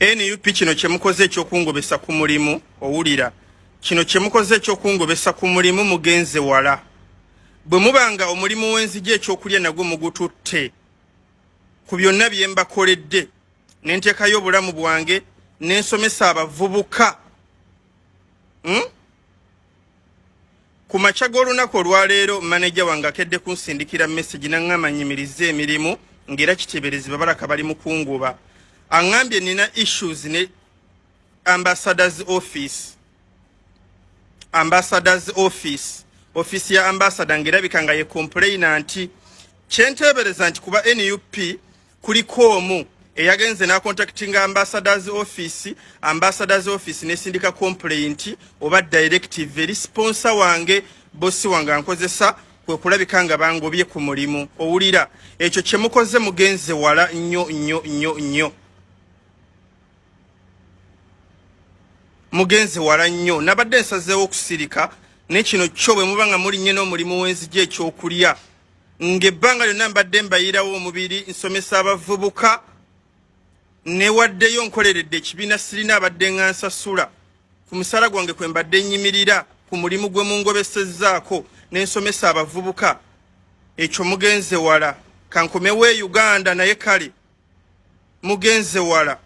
NUP kino kyemukoze ekyokungobesa ku mulimu owulira kino kyemukoze ekyokungobesa ku mulimu mugenze wala bwe mubanga omulimu w'enzigi ekyokulya nagwo mugututte ku byonna bye mbakoledde n'enteekayo obulamu bwange n'ensomesa abavubuka ku makya g'olunaku olwaleero maneja wange akedde kunsindikira message n'aŋŋamba nnyimirize emirimu ng'era kiteeberezebwa balaka bali mu kunguba aŋŋambye nina issues ne ambassadors office ya ambassador ng'erabika nga ye complaina nti kyenteebereza nti kuba NUP kuliko omu eyagenze n'acontactinga ambassadors office nesindika complaint oba directive eri sponsor wange bossi wange ankozesa kwe kulabika nga bangobye ku mulimu owulira ekyo kyemukoze mugenze wala nnyo mugenze wala nnyo nabadde nsazeewo okusirika nekino kyo bwe muba nga mulinnye n'omulimu w'enzigi ekyokulya ng'ebbanga lyonna mbadde mbayirawo omubiri nsomesa abavubuka newaddeyo nkoleredde ekibiina sirina abadde nga nsasula ku musala gwange kwe mbadde nnyimirira ku mulimu gwe mungobesezzaako n'ensomesa abavubuka ekyo mugenze wala kankomewo e Uganda naye kale mugenze wala